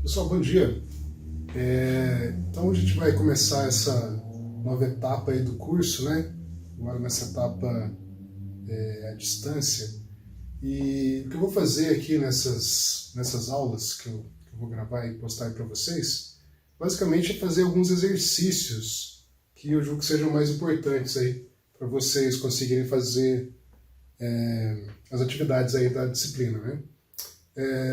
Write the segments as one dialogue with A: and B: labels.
A: Pessoal, bom dia. Então a gente vai começar essa nova etapa aí do curso, né? Agora nessa etapa à distância. E o que eu vou fazer aqui nessas aulas que eu vou gravar e postar aí para vocês, basicamente é fazer alguns exercícios que eu julgo que sejam mais importantes aí para vocês conseguirem fazer as atividades aí da disciplina, né?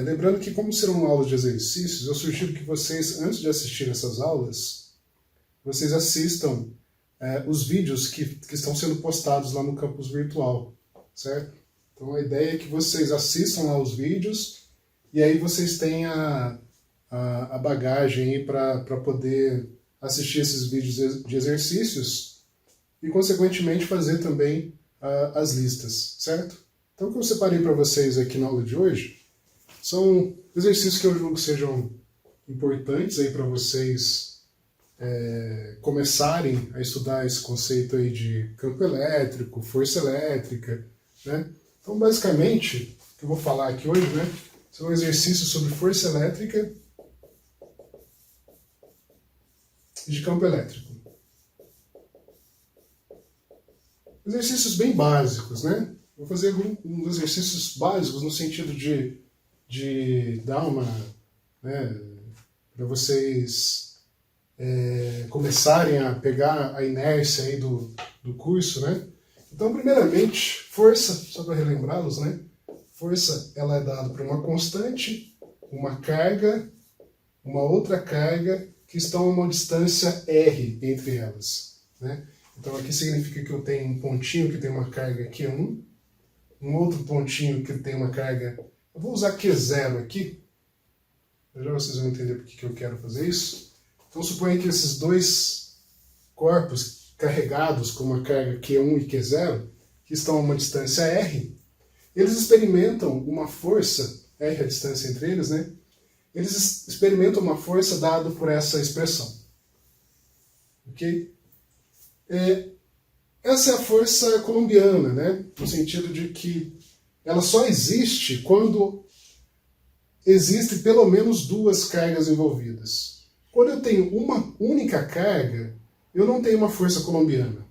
A: Lembrando que, como serão aulas de exercícios, eu sugiro que vocês, antes de assistir essas aulas, vocês assistam os vídeos que estão sendo postados lá no campus virtual, certo? Então a ideia é que vocês assistam lá os vídeos e aí vocês têm a bagagem para poder assistir esses vídeos de exercícios e, consequentemente, fazer também as listas, certo? Então o que eu separei para vocês aqui na aula de hoje são exercícios que eu julgo que sejam importantes aí para vocês começarem a estudar esse conceito aí de campo elétrico, força elétrica, né? Então, basicamente, o que eu vou falar aqui hoje, né, são exercícios sobre força elétrica e de campo elétrico. Exercícios bem básicos, né? Vou fazer uns exercícios básicos no sentido de dar uma, né, para vocês começarem a pegar a inércia aí do curso, né? Então, primeiramente, força, só para relembrá-los, né? Força, ela é dada por uma constante, uma carga, uma outra carga, que estão a uma distância R entre elas, né? Então, aqui significa que eu tenho um pontinho que tem uma carga Q1, um outro pontinho que tem uma carga... Eu vou usar Q0 aqui, já vocês vão entender por que eu quero fazer isso. Então, suponha que esses dois corpos carregados com uma carga Q1 e Q0, que estão a uma distância R, eles experimentam uma força, R é a distância entre eles, né? Eles experimentam uma força dada por essa expressão. Ok? Essa é a força coulombiana, né? No sentido de que ela só existe quando existem pelo menos duas cargas envolvidas. Quando eu tenho uma única carga, eu não tenho uma força coulombiana.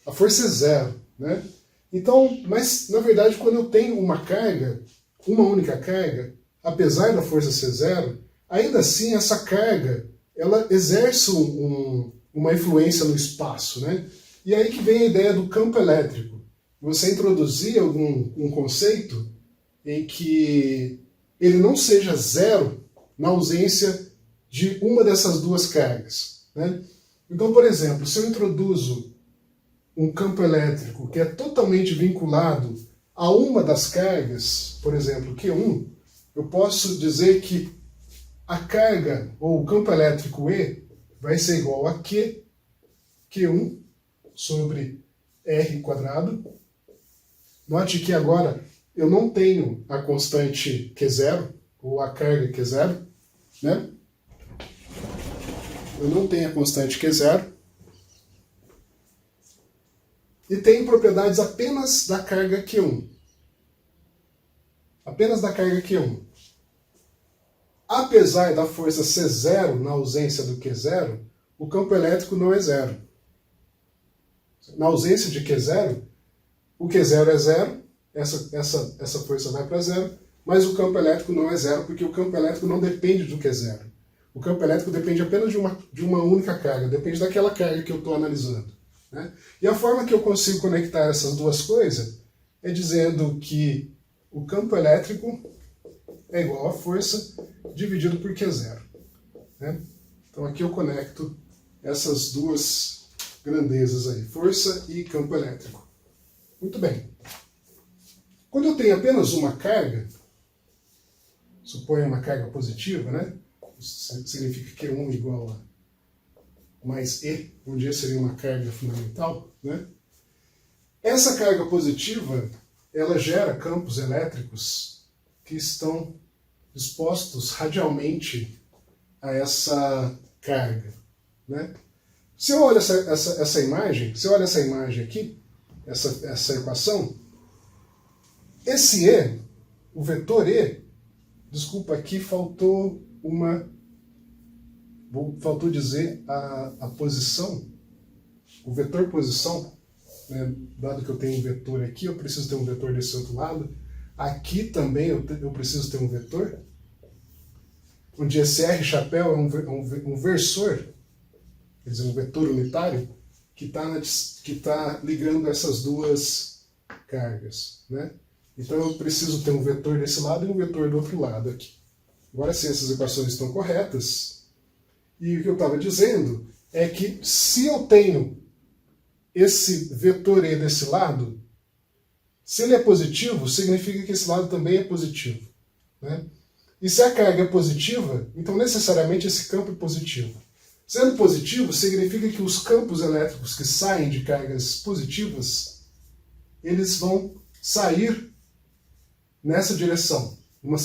A: A força é zero, né? Então, mas na verdade, quando eu tenho uma carga, uma única carga, apesar da força ser zero, ainda assim essa carga, ela exerce uma influência no espaço, né? E aí que vem a ideia do campo elétrico. Você introduzir um conceito em que ele não seja zero na ausência de uma dessas duas cargas, né? Então, por exemplo, se eu introduzo um campo elétrico que é totalmente vinculado a uma das cargas, por exemplo, Q1, eu posso dizer que a carga, ou o campo elétrico E, vai ser igual a Q1 sobre R quadrado. Note que agora eu não tenho a constante Q0, ou a carga Q0, né? Eu não tenho a constante Q0. E tenho propriedades apenas da carga Q1. Apenas da carga Q1. Apesar da força ser zero na ausência do Q0, o campo elétrico não é zero. Na ausência de Q0, o Q0 é zero, essa força vai para zero, mas o campo elétrico não é zero, porque o campo elétrico não depende do Q0. O campo elétrico depende apenas de uma única carga, depende daquela carga que eu estou analisando, né? E a forma que eu consigo conectar essas duas coisas é dizendo que o campo elétrico é igual a força dividido por Q0, né? Então aqui eu conecto essas duas grandezas aí, força e campo elétrico. Muito bem. Quando eu tenho apenas uma carga, suponha uma carga positiva, né? Isso significa Q1 igual a mais E, onde E seria uma carga fundamental, né? Essa carga positiva, ela gera campos elétricos que estão dispostos radialmente a essa carga, né? Se eu olho essa imagem, se eu olho essa imagem aqui, essa equação, esse E, o vetor E, Desculpa, aqui faltou faltou dizer a posição, o vetor posição, né? Dado que eu tenho um vetor aqui, eu preciso ter um vetor desse outro lado. Aqui também eu preciso ter um vetor, onde esse R chapéu é um versor, quer dizer, um vetor unitário, que tá ligando essas duas cargas, né? Então eu preciso ter um vetor desse lado e um vetor do outro lado aqui. Agora sim, essas equações estão corretas. E o que eu estava dizendo é que se eu tenho esse vetor E desse lado, se ele é positivo, significa que esse lado também é positivo, né? E se a carga é positiva, então necessariamente esse campo é positivo. Sendo positivo, significa que os campos elétricos que saem de cargas positivas, eles vão sair nessa direção, num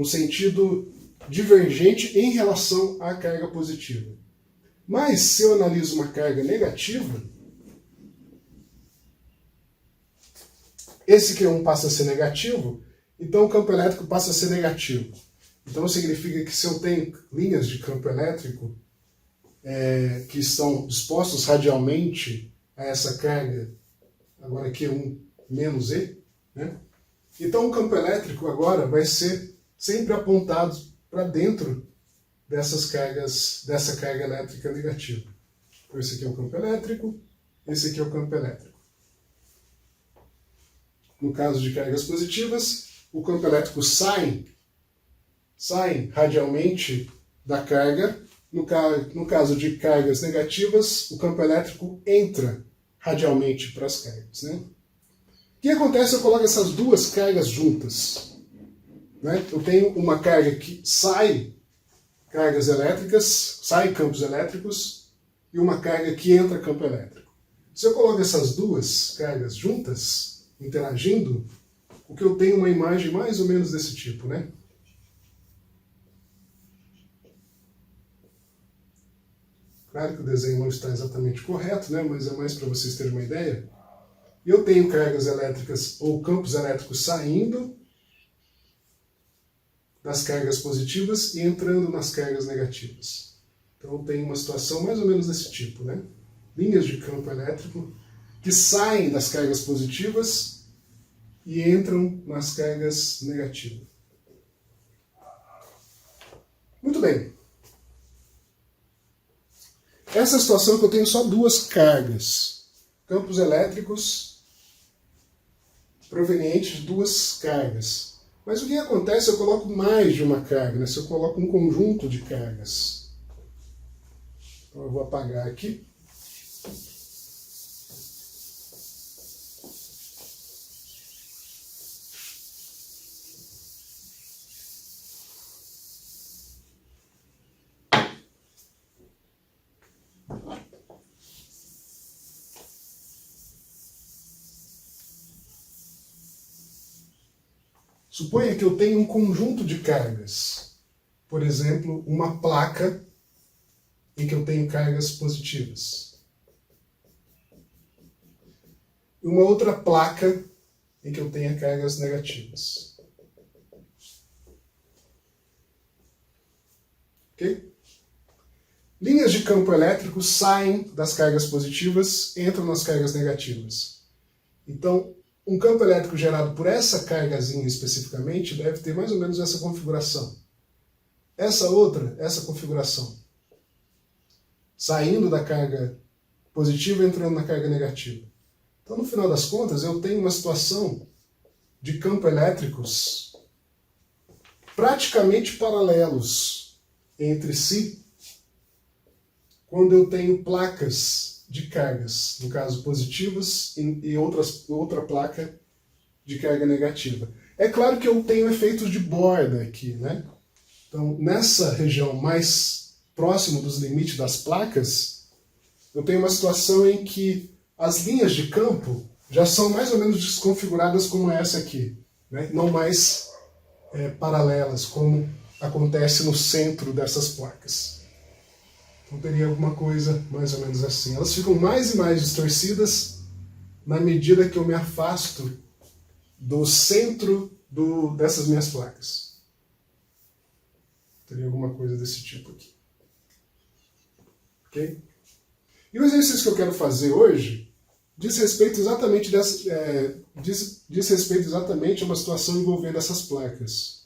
A: sentido divergente em relação à carga positiva. Mas, se eu analiso uma carga negativa, esse Q1 passa a ser negativo, então o campo elétrico passa a ser negativo. Então significa que se eu tenho linhas de campo elétrico que estão dispostos radialmente a essa carga, agora Q1 menos E, né? Então o campo elétrico agora vai ser sempre apontado para dentro dessa carga elétrica negativa. Então esse aqui é o campo elétrico, esse aqui é o campo elétrico. No caso de cargas positivas, o campo elétrico sai radialmente da carga. No caso de cargas negativas, o campo elétrico entra radialmente para as cargas, né? O que acontece se eu coloco essas duas cargas juntas? Né? Eu tenho uma carga que sai cargas elétricas, sai campos elétricos, e uma carga que entra campo elétrico. Se eu coloco essas duas cargas juntas, interagindo, o que eu tenho é uma imagem mais ou menos desse tipo, né? Claro que o desenho não está exatamente correto, né? Mas é mais para vocês terem uma ideia. Eu tenho cargas elétricas ou campos elétricos saindo das cargas positivas e entrando nas cargas negativas. Então eu tenho uma situação mais ou menos desse tipo, né? Linhas de campo elétrico que saem das cargas positivas e entram nas cargas negativas. Muito bem. Essa situação é que eu tenho só duas cargas. Campos elétricos provenientes de duas cargas. Mas o que acontece se eu coloco mais de uma carga, né? Se eu coloco um conjunto de cargas? Então eu vou apagar aqui. Suponha que eu tenho um conjunto de cargas. Por exemplo, uma placa em que eu tenho cargas positivas. E uma outra placa em que eu tenha cargas negativas. Ok? Linhas de campo elétrico saem das cargas positivas e entram nas cargas negativas. Então, um campo elétrico gerado por essa cargazinha especificamente deve ter mais ou menos essa configuração. Essa outra, essa configuração. Saindo da carga positiva e entrando na carga negativa. Então, no final das contas, eu tenho uma situação de campos elétricos praticamente paralelos entre si quando eu tenho placas de cargas, no caso positivas, e outra placa de carga negativa. É claro que eu tenho efeitos de borda aqui, né? Então, nessa região mais próximo dos limites das placas, eu tenho uma situação em que as linhas de campo já são mais ou menos desconfiguradas como essa aqui, né? Não mais paralelas, como acontece no centro dessas placas. Então teria alguma coisa mais ou menos assim. Elas ficam mais e mais distorcidas na medida que eu me afasto do centro dessas minhas placas. Teria alguma coisa desse tipo aqui. Ok? E o exercício que eu quero fazer hoje diz respeito exatamente a uma situação envolvendo essas placas.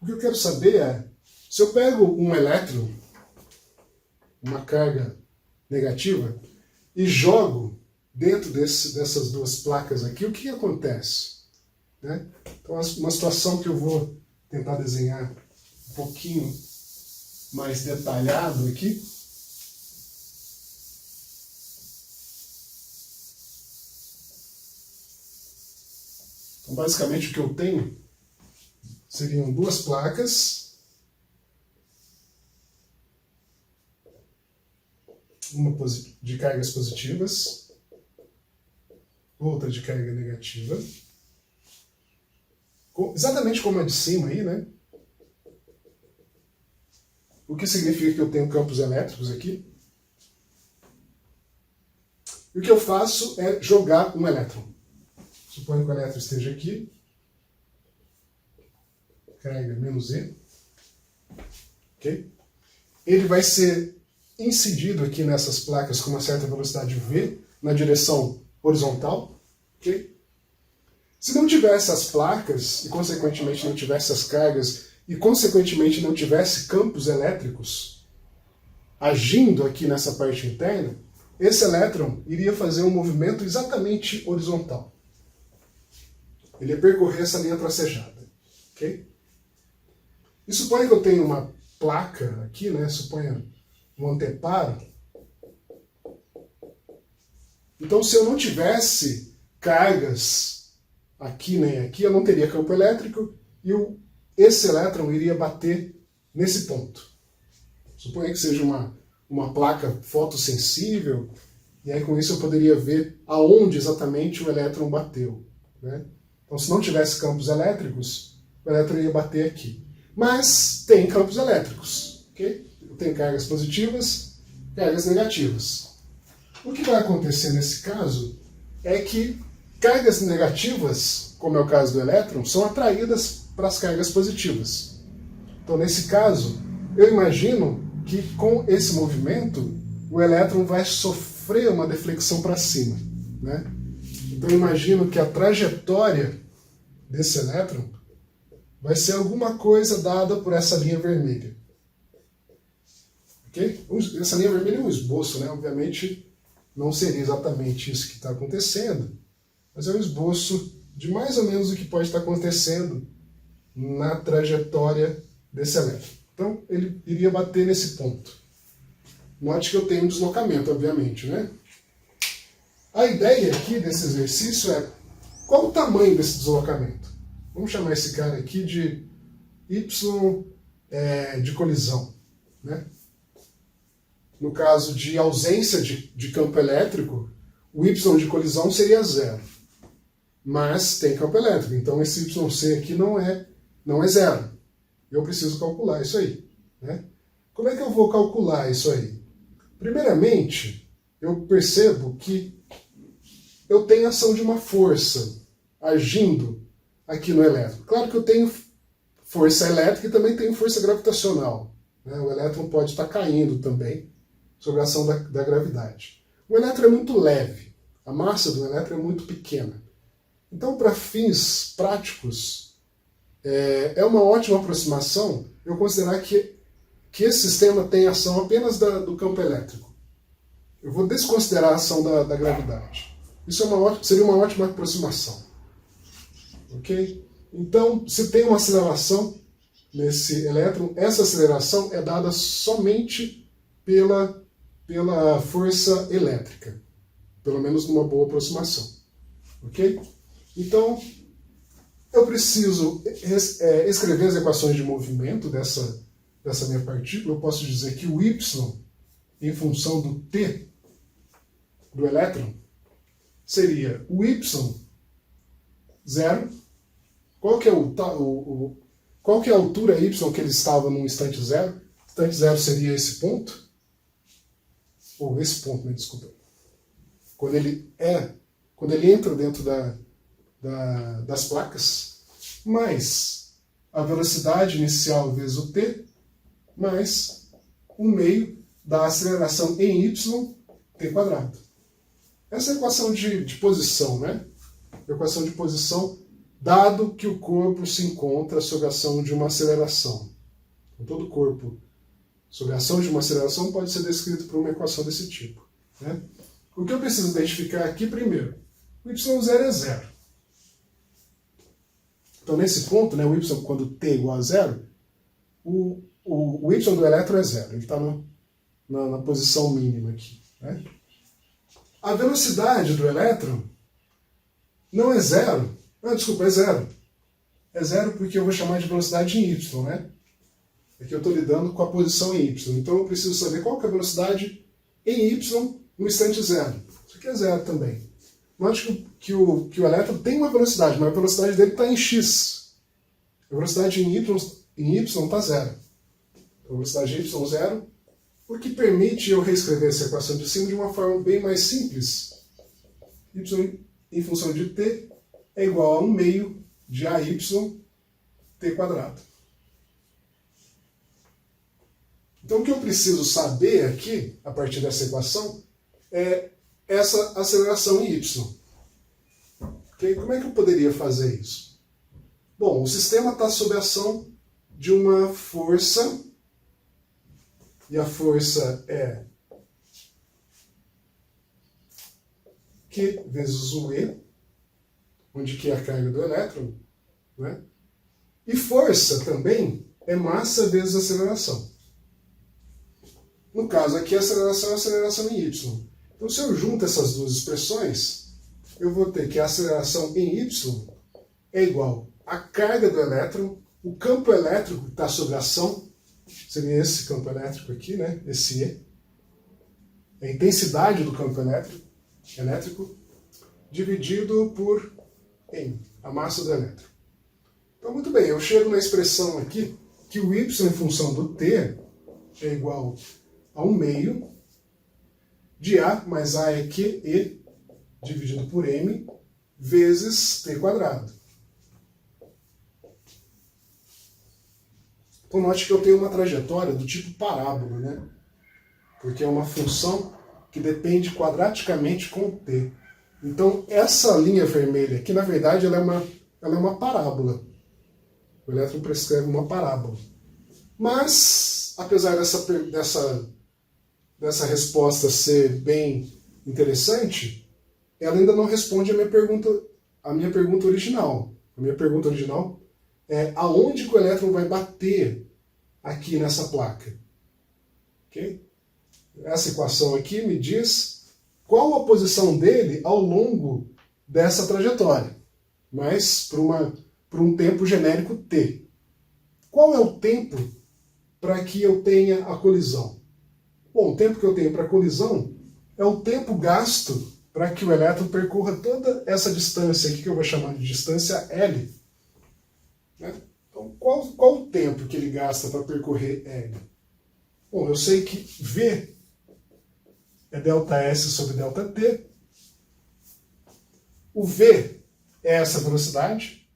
A: O que eu quero saber é, se eu pego um elétron, uma carga negativa, e jogo dentro dessas duas placas aqui, o que acontece? Né? Então, uma situação que eu vou tentar desenhar um pouquinho mais detalhado aqui. Então, basicamente, o que eu tenho seriam duas placas, uma de cargas positivas, outra de carga negativa, exatamente como a de cima aí, né? O que significa que eu tenho campos elétricos aqui. E o que eu faço é jogar um elétron. Suponho que o elétron esteja aqui. Carga menos E. Ok? Ele vai ser incidido aqui nessas placas com uma certa velocidade V, na direção horizontal. Ok? Se não tivesse as placas, e consequentemente não tivesse as cargas, e consequentemente não tivesse campos elétricos agindo aqui nessa parte interna, esse elétron iria fazer um movimento exatamente horizontal. Ele ia percorrer essa linha tracejada. Ok? E suponha que eu tenho uma placa aqui, né? Suponha um anteparo. Então, se eu não tivesse cargas aqui nem aqui, eu não teria campo elétrico e esse elétron iria bater nesse ponto. Suponha que seja uma placa fotossensível, e aí com isso eu poderia ver aonde exatamente o elétron bateu. Né? Então, se não tivesse campos elétricos, o elétron ia bater aqui. Mas tem campos elétricos. Okay? Eu tenho cargas positivas, cargas negativas. O que vai acontecer nesse caso é que cargas negativas, como é o caso do elétron, são atraídas para as cargas positivas. Então, nesse caso, eu imagino que com esse movimento, o elétron vai sofrer uma deflexão para cima. Né? Então, eu imagino que a trajetória desse elétron vai ser alguma coisa dada por essa linha vermelha. Okay? Essa linha vermelha é um esboço, né? Obviamente não seria exatamente isso que está acontecendo, mas é um esboço de mais ou menos o que pode estar acontecendo na trajetória desse elétron. Então, ele iria bater nesse ponto. Note que eu tenho um deslocamento, obviamente, né? A ideia aqui desse exercício é qual o tamanho desse deslocamento? Vamos chamar esse cara aqui de Y de colisão. Né? No caso de ausência de campo elétrico, o Y de colisão seria 0. Mas tem campo elétrico, então esse YC aqui não é 0. Eu preciso calcular isso aí. Né? Como é que eu vou calcular isso aí? Primeiramente, eu percebo que eu tenho ação de uma força agindo aqui no elétron. Claro que eu tenho força elétrica e também tenho força gravitacional. Né? O elétron pode estar caindo também sob a ação da gravidade. O elétron é muito leve, a massa do elétron é muito pequena. Então, para fins práticos, é uma ótima aproximação eu considerar que esse sistema tem ação apenas do campo elétrico. Eu vou desconsiderar a ação da gravidade. Isso seria uma ótima aproximação. Ok? Então, se tem uma aceleração nesse elétron, essa aceleração é dada somente pela força elétrica. Pelo menos numa boa aproximação. Ok? Então, eu preciso escrever as equações de movimento dessa minha partícula. Eu posso dizer que o Y, em função do T do elétron, seria o Y 0. Qual que é a altura Y que ele estava no instante 0? O instante 0 seria esse ponto. Ou esse ponto, me desculpa. Quando ele entra dentro das placas, mais a velocidade inicial vezes o t, mais o meio da aceleração em y, t quadrado. Essa é a equação de posição, né? Equação de posição, dado que o corpo se encontra sob a ação de uma aceleração. Então, todo corpo sob a ação de uma aceleração pode ser descrito por uma equação desse tipo, né? O que eu preciso identificar aqui primeiro, o y0 é zero. Então, nesse ponto, né, o y, quando t é igual a zero, o y do elétron é zero. Ele está na posição mínima aqui, né? A velocidade do elétron não é zero. Ah, desculpa, é zero. É zero porque eu vou chamar de velocidade em y, né? Aqui eu estou lidando com a posição em y. Então eu preciso saber qual que é a velocidade em y no instante zero. Isso aqui é zero também. Note que o elétron tem uma velocidade, mas a velocidade dele está em x. A velocidade em y está zero. Então a velocidade em y zero, o que permite eu reescrever essa equação de cima de uma forma bem mais simples. Y em função de t é igual a 1 meio de AY t quadrado. Então o que eu preciso saber aqui, a partir dessa equação, é essa aceleração em y. Okay? Como é que eu poderia fazer isso? Bom, o sistema está sob a ação de uma força, e a força é Q vezes o E, onde Q é a carga do elétron, né? E força também é massa vezes aceleração. No caso aqui, a aceleração é a aceleração em y. Então, se eu junto essas duas expressões, eu vou ter que a aceleração em y é igual à carga do elétron, o campo elétrico que está sob ação, seria esse campo elétrico aqui, né? Esse E. A intensidade do campo elétrico dividido por M, a massa do elétron. Então, muito bem, eu chego na expressão aqui que o y em função do t é igual a 1 meio de A, mais A é QE, dividido por M, vezes t quadrado. Então, note que eu tenho uma trajetória do tipo parábola, né? Porque é uma função que depende quadraticamente com o t. Então, essa linha vermelha aqui, na verdade, ela é uma parábola. O elétron prescreve uma parábola. Mas, apesar dessa resposta ser bem interessante, ela ainda não responde a minha pergunta original. A minha pergunta original é aonde que o elétron vai bater aqui nessa placa. Okay? Essa equação aqui me diz qual a posição dele ao longo dessa trajetória, mas por um tempo genérico t. Qual é o tempo para que eu tenha a colisão? Bom, o tempo que eu tenho para a colisão é o tempo gasto para que o elétron percorra toda essa distância aqui, que eu vou chamar de distância L. Né? Então, qual o tempo que ele gasta para percorrer L? Bom, eu sei que V é ΔS sobre ΔT. O V é essa velocidade.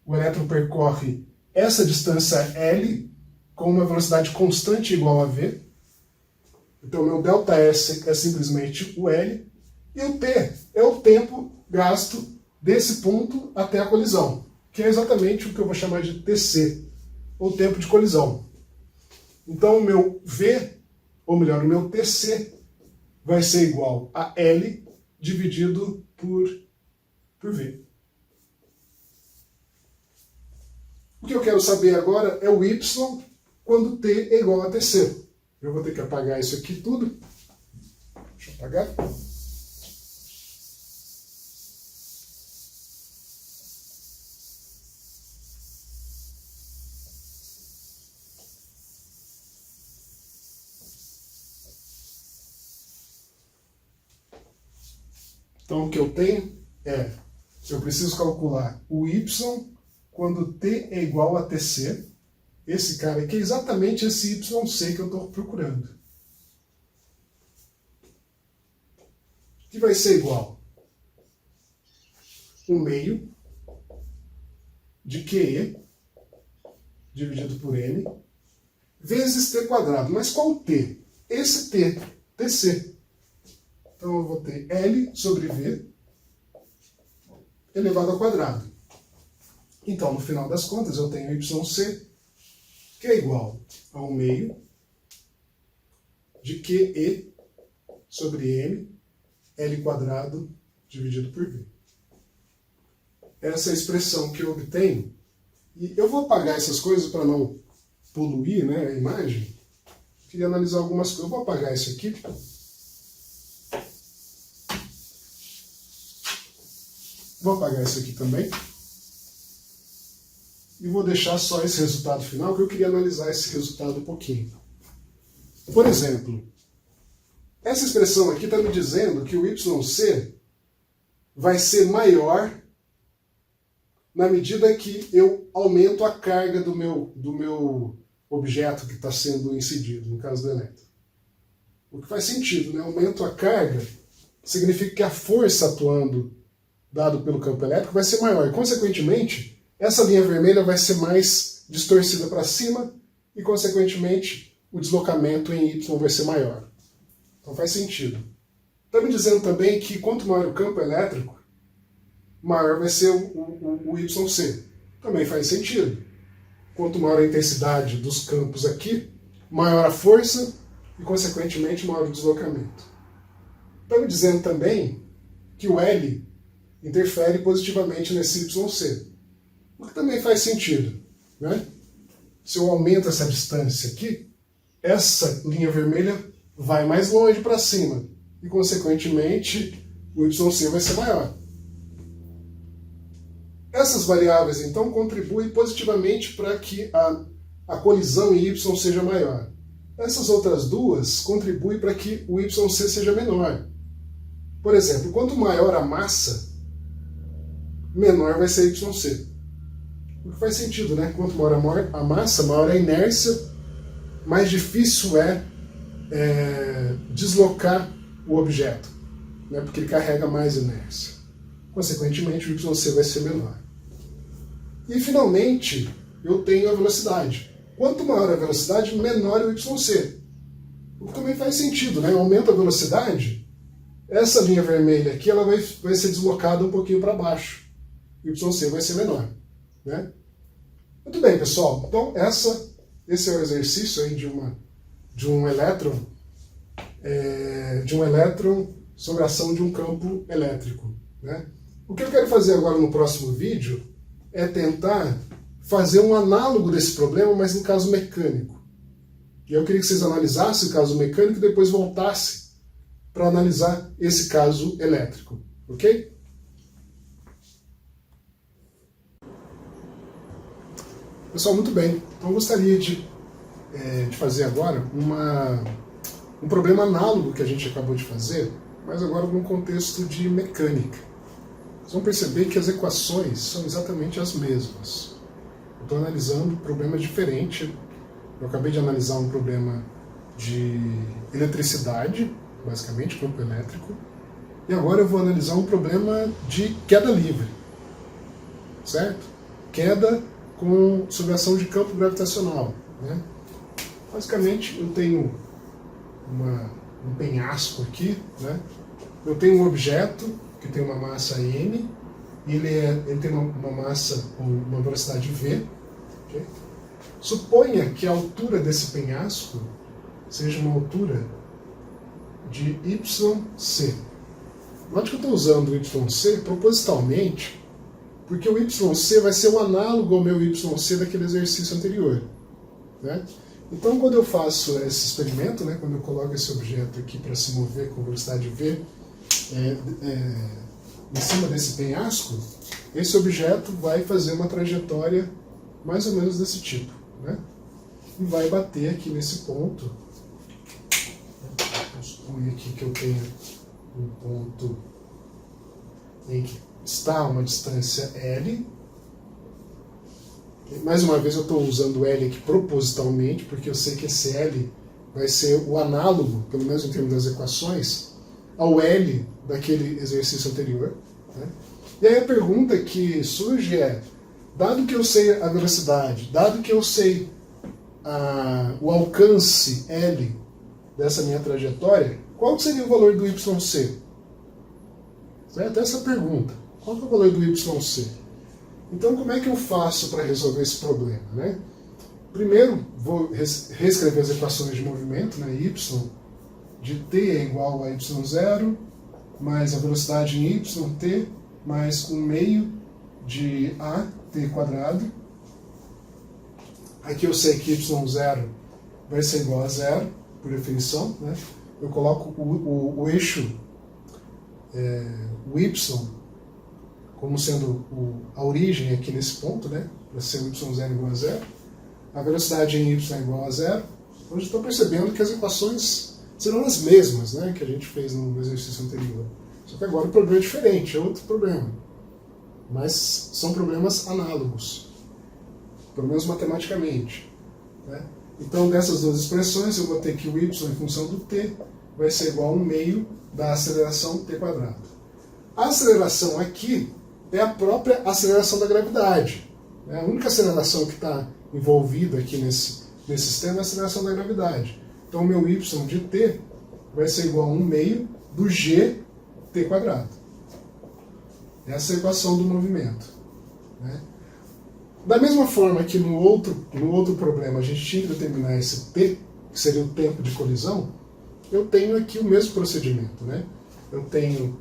A: O elétron percorre essa distância L com uma velocidade constante igual a V. Então, meu ΔS é simplesmente o L. E o T é o tempo gasto desse ponto até a colisão, que é exatamente o que eu vou chamar de TC, ou tempo de colisão. Então, o meu V, ou melhor, o meu TC, vai ser igual a L dividido por V. O que eu quero saber agora é o Y quando T é igual a TC. Eu vou ter que apagar isso aqui tudo. Deixa eu apagar. Então, o que eu tenho é, eu preciso calcular o y quando t é igual a tc, esse cara aqui é exatamente esse yc que eu estou procurando. Que vai ser igual. 1 meio de QE dividido por N vezes T quadrado. Mas qual T? Esse T, TC. Então eu vou ter L sobre V elevado ao quadrado. Então, no final das contas, eu tenho YC, que é igual a 1 meio de QE sobre N, L quadrado dividido por V. Essa é a expressão que eu obtenho. E eu vou apagar essas coisas para não poluir, né, a imagem. Queria analisar algumas coisas. Eu vou apagar isso aqui. Vou apagar isso aqui também. E vou deixar só esse resultado final, que eu queria analisar esse resultado um pouquinho. Por exemplo, essa expressão aqui está me dizendo que o YC vai ser maior na medida que eu aumento a carga do meu objeto que está sendo incidido, no caso do elétron. O que faz sentido, né? Aumento a carga significa que a força atuando dado pelo campo elétrico vai ser maior. E, consequentemente, essa linha vermelha vai ser mais distorcida para cima e, consequentemente, o deslocamento em Y vai ser maior. Então faz sentido. Está me dizendo também que quanto maior o campo elétrico, maior vai ser o YC. Também faz sentido. Quanto maior a intensidade dos campos aqui, maior a força e, consequentemente, maior o deslocamento. Está me dizendo também que o L interfere positivamente nesse YC. O que também faz sentido, né? Se eu aumento essa distância aqui, essa linha vermelha vai mais longe para cima e, consequentemente, o YC vai ser maior. Essas variáveis, então, contribuem positivamente para que a colisão em Y seja maior. Essas outras duas contribuem para que o YC seja menor. Por exemplo, quanto maior a massa, menor vai ser YC. O que faz sentido, né? Quanto maior a massa, maior a inércia, mais difícil é deslocar o objeto, né? Porque ele carrega mais inércia. Consequentemente, o YC vai ser menor. E, finalmente, eu tenho a velocidade. Quanto maior a velocidade, menor é o YC. O que também faz sentido, né? Aumenta a velocidade, essa linha vermelha aqui ela vai ser deslocada um pouquinho para baixo. O YC vai ser menor, né? Muito bem, pessoal. Então, esse é o exercício aí de um elétron sobre a ação de um campo elétrico, né? O que eu quero fazer agora no próximo vídeo é tentar fazer um análogo desse problema, mas no caso mecânico. E eu queria que vocês analisassem o caso mecânico e depois voltassem para analisar esse caso elétrico, ok? Pessoal, muito bem. Então eu gostaria de fazer agora um problema análogo que a gente acabou de fazer, mas agora num contexto de mecânica. Vocês vão perceber que as equações são exatamente as mesmas. Eu estou analisando um problema diferente. Eu acabei de analisar um problema de eletricidade, basicamente, campo elétrico, e agora eu vou analisar um problema de queda livre, certo? Queda sob a ação de campo gravitacional, né? Basicamente, eu tenho um penhasco aqui, né? Eu tenho um objeto que tem uma massa M, e ele tem uma massa ou uma velocidade V. Okay? Suponha que a altura desse penhasco seja uma altura de YC. Note que eu estou usando o YC propositalmente, porque o YC vai ser o análogo ao meu YC daquele exercício anterior, né? Então, quando eu faço esse experimento, né, quando eu coloco esse objeto aqui para se mover com velocidade V, em cima desse penhasco, esse objeto vai fazer uma trajetória mais ou menos desse tipo, né? E vai bater aqui nesse ponto. Vamos supor aqui que eu tenho um ponto em que está uma distância L. Mais uma vez eu estou usando L aqui propositalmente, porque eu sei que esse L vai ser o análogo, pelo menos em termos das equações, ao L daquele exercício anterior, né? E aí a pergunta que surge é, dado que eu sei a velocidade, dado que eu sei o alcance L dessa minha trajetória, qual seria o valor do YC? Certo? Essa é a pergunta. Qual que é o valor do YC? Então, como é que eu faço para resolver esse problema, né? Primeiro, vou reescrever as equações de movimento, né? Y de t é igual a y0, mais a velocidade em yt, mais 1 meio de at quadrado. Aqui eu sei que y0 vai ser igual a zero, por definição, né? Eu coloco o eixo, o y, como sendo a origem aqui nesse ponto, né? Para ser o y0 igual a zero. A velocidade em y é igual a zero. Hoje estou percebendo que as equações serão as mesmas, né, que a gente fez no exercício anterior. Só que agora o problema é diferente, é outro problema. Mas são problemas análogos, pelo menos matematicamente, né? Então, dessas duas expressões, eu vou ter que o y em função do t vai ser igual a 1 meio da aceleração t quadrado. A aceleração aqui é a própria aceleração da gravidade. A única aceleração que está envolvida aqui nesse sistema é a aceleração da gravidade. Então, o meu y de t vai ser igual a 1 meio do g t quadrado. Essa é a equação do movimento, né? Da mesma forma que no outro problema a gente tinha que determinar esse t, que seria o tempo de colisão, eu tenho aqui o mesmo procedimento, né? Eu tenho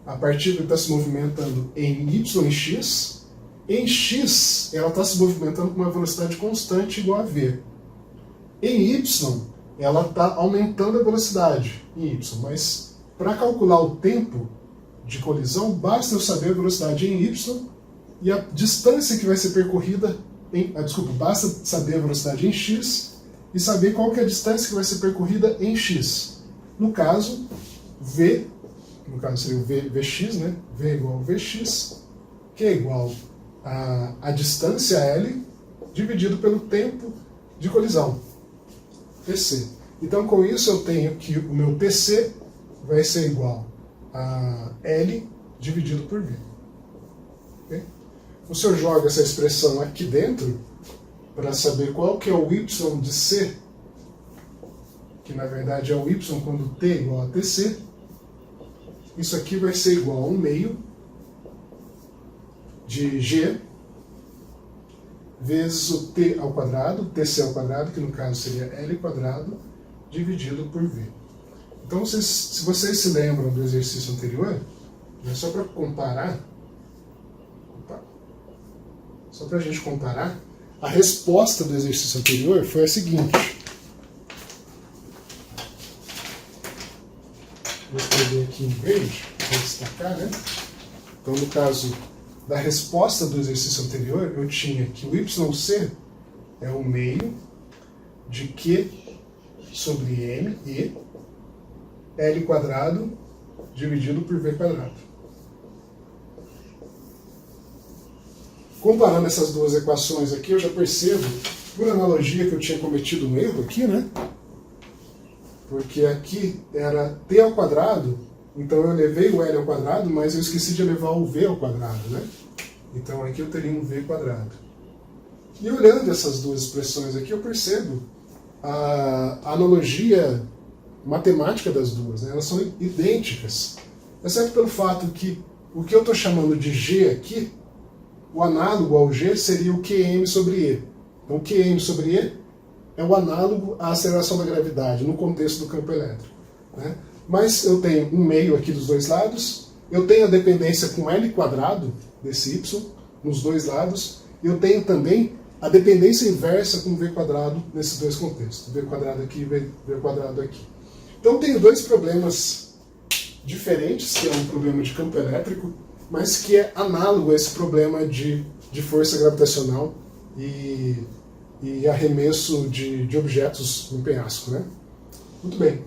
A: a partícula está se movimentando em y em x. Em x, ela está se movimentando com uma velocidade constante igual a v. Em y, ela está aumentando a velocidade em y, mas para calcular o tempo de colisão, basta eu saber a velocidade em y e a distância que vai ser percorrida basta saber a velocidade em x e saber qual que é a distância que vai ser percorrida em x. No caso, v, seria o vx, né? V é igual a vx, que é igual a distância L dividido pelo tempo de colisão, TC. Então, com isso, eu tenho que o meu TC vai ser igual a L dividido por V. Okay? O senhor joga essa expressão aqui dentro para saber qual que é o y de C, que na verdade é o y quando t é igual a TC. Isso aqui vai ser igual a 1 meio de G vezes o t ao quadrado, TC ao quadrado, que no caso seria L quadrado, dividido por V. Então, se vocês se lembram do exercício anterior, né, só para comparar, só para a gente comparar, a resposta do exercício anterior foi a seguinte. Vou escrever aqui em verde, para destacar, né? Então, no caso da resposta do exercício anterior, eu tinha que o YC é o meio de Q sobre M e L quadrado dividido por V quadrado. Comparando essas duas equações aqui, eu já percebo, por analogia, que eu tinha cometido um erro aqui, né? Porque aqui era t ao quadrado, então eu levei o L ao quadrado, mas eu esqueci de levar o V ao quadrado, né? Então aqui eu teria um V quadrado. E olhando essas duas expressões aqui, eu percebo a analogia matemática das duas, né? Elas são idênticas, exceto pelo fato que o que eu estou chamando de G aqui, o análogo ao G seria o Qm sobre E. Então o Qm sobre E é o análogo à aceleração da gravidade no contexto do campo elétrico, né? Mas eu tenho um meio aqui dos dois lados, eu tenho a dependência com L quadrado desse y nos dois lados, e eu tenho também a dependência inversa com V quadrado nesses dois contextos, V quadrado aqui e V quadrado aqui. Então tenho dois problemas diferentes, que é um problema de campo elétrico, mas que é análogo a esse problema de força gravitacional e arremesso de objetos no penhasco, né? Muito bem.